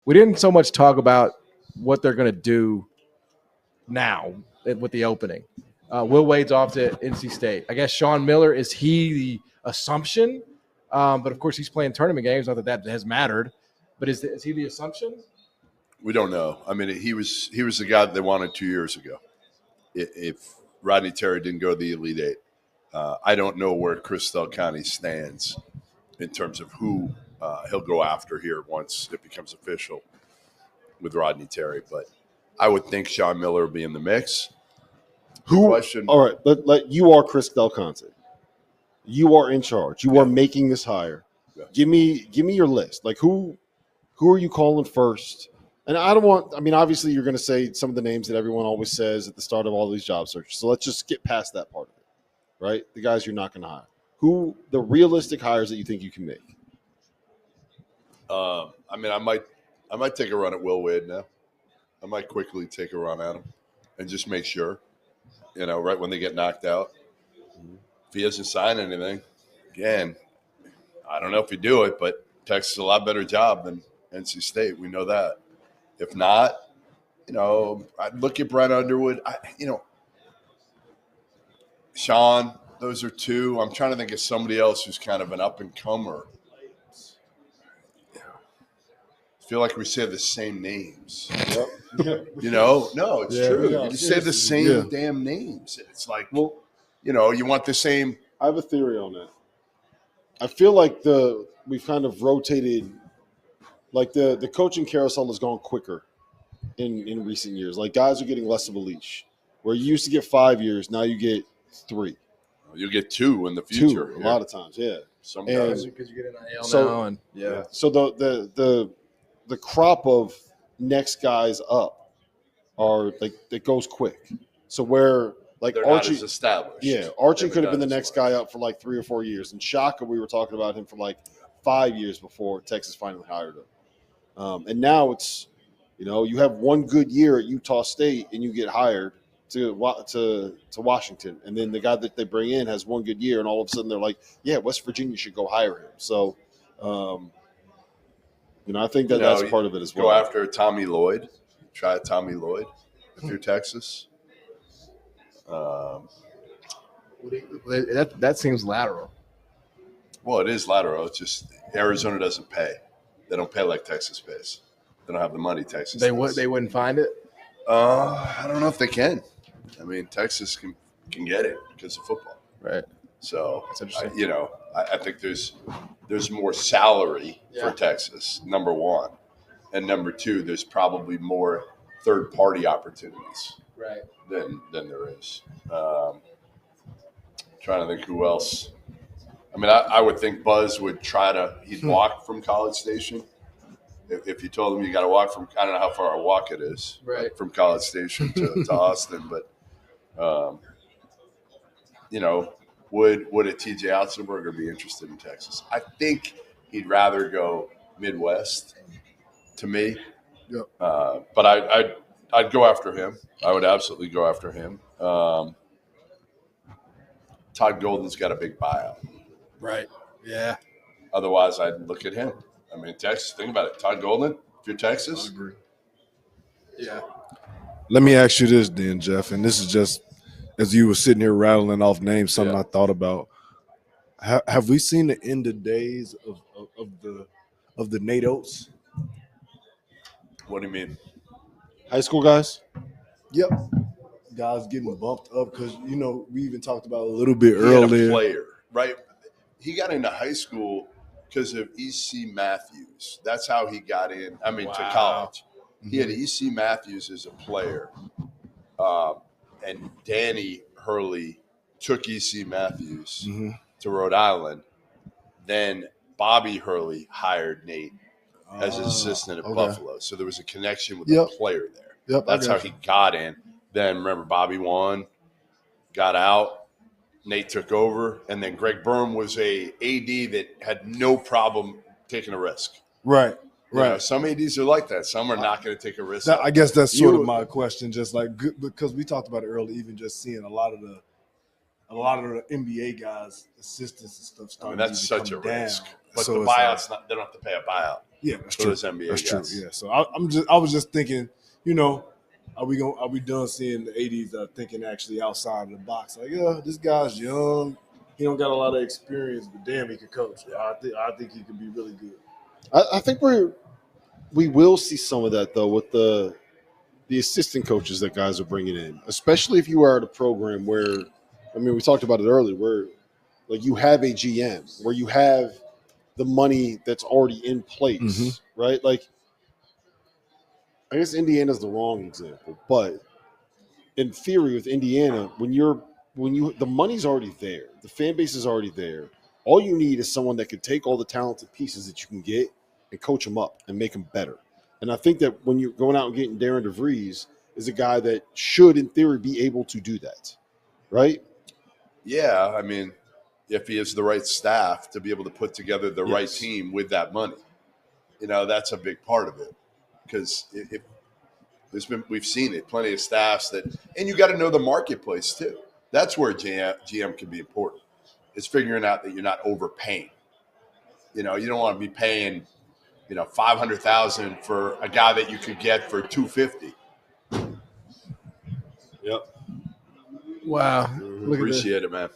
we didn't so much talk about what they're going to do now with the opening. Will Wade's off to NC State. I guess Sean Miller, is he the assumption? But, of course, he's playing tournament games. Not that has mattered. But is he the assumption? We don't know. I mean, he was the guy that they wanted 2 years ago. If Rodney Terry didn't go to the Elite Eight, I don't know where Chris Del Conte stands in terms of who he'll go after here once it becomes official with Rodney Terry. But I would think Sean Miller will be in the mix. All right, but you are Chris Del Conte. You are in charge. You are making this hire. Yeah. Give me your list. Like who are you calling first? And obviously you're going to say some of the names that everyone always says at the start of all these job searches. So let's just get past that part of it, right? The guys you're not going to hire. Who the realistic hires that you think you can make? I might take a run at Will Wade now. I might quickly take a run at him and just make sure, right when they get knocked out. If he doesn't sign anything, again, I don't know if he'd do it, but Texas is a lot better job than NC State. We know that. If not, I'd look at Brent Underwood. Sean, those are two. I'm trying to think of somebody else who's kind of an up-and-comer. I feel like we say the same names. Yep. No, it's true. Yeah. You say the same damn names. It's like, you want the same. I have a theory on that. I feel like we've kind of rotated, like the coaching carousel has gone quicker in recent years. Like guys are getting less of a leash. Where you used to get 5 years, now you get 3. You'll get 2 in the future. A lot of times, yeah. Some guys because you get an IL now. So the crop of next guys up are like it goes quick. So where like they're Archie not as established. Yeah, Archie could have been the next guy up for like 3 or 4 years, and Shaka, we were talking about him for like 5 years before Texas finally hired him. And now it's, you have one good year at Utah State and you get hired to Washington, and then the guy that they bring in has one good year, and all of a sudden they're like, yeah, West Virginia should go hire him. So, I think that's part of it as well. Go after Tommy Lloyd. Try Tommy Lloyd if you're Texas. That seems lateral. Well, it is lateral. It's just Arizona doesn't pay. They don't pay like Texas pays. They don't have the money Texas does. They wouldn't find it? I don't know if they can. I mean, Texas can get it because of football. Right. So, that's interesting. I think there's more salary for Texas, number one. And number two, there's probably more third-party opportunities than there is. Trying to think who else. I mean, I would think Buzz would he'd walk from College Station. If you told him you got to walk from, I don't know how far a walk it is, from College Station to Austin, but, would a TJ Otzelberger be interested in Texas? I think he'd rather go Midwest to me. Yep. But I'd go after him. I would absolutely go after him. Todd Golden's got a big buyout. Right. Yeah. Otherwise, I'd look at him. I mean, Texas, think about it. Todd Golden, if you're Texas. I agree. Yeah. Let me ask you this then, Jeff, and this is just as you were sitting here rattling off names, something I thought about. Have we seen the end of days of the Nate Oates? What do you mean? High school guys? Yep. Guys getting bumped up because, we even talked about a little bit earlier. He had a player, right? He got into high school because of E.C. Matthews. That's how he got in, to college. He had E.C. Matthews as a player. And Danny Hurley took E.C. Matthews to Rhode Island. Then Bobby Hurley hired Nate as an assistant at Buffalo. So there was a connection with the player there. Yep, that's how he got in. Then remember, Bobby won, got out. Nate took over, and then Greg Byrne was a AD that had no problem taking a risk. Right. Some ADs are like that. Some are not going to take a risk. I guess that's sort of my question. Just like because we talked about it earlier, even just seeing a lot of the NBA guys, assistants and stuff. That's such a risk. But so the buyouts, they don't have to pay a buyout. Yeah, that's for true. those NBA That's guys. true. Yeah. So I was just thinking, you know, are we done seeing the 80s thinking actually outside of the box? Like, yeah, this guy's young. He don't got a lot of experience, but damn, he can coach. I think he could be really good. I think we will see some of that though with the assistant coaches that guys are bringing in, especially if you are at a program where, I mean, we talked about it earlier, where like you have a GM, where you have the money that's already in place, right? Like, I guess Indiana's the wrong example, but in theory, with Indiana, the money's already there, the fan base is already there. All you need is someone that can take all the talented pieces that you can get and coach them up and make them better. And I think that when you're going out and getting Darren DeVries is a guy that should, in theory, be able to do that, right? Yeah, I mean, if he has the right staff to be able to put together the right team with that money, that's a big part of it. Because we've seen it, plenty of staffs and you got to know the marketplace too. That's where GM can be important. It's figuring out that you're not overpaying. You don't want to be paying, $500,000 for a guy that you could get for $250,000. Yep. Wow. Look Appreciate it, man.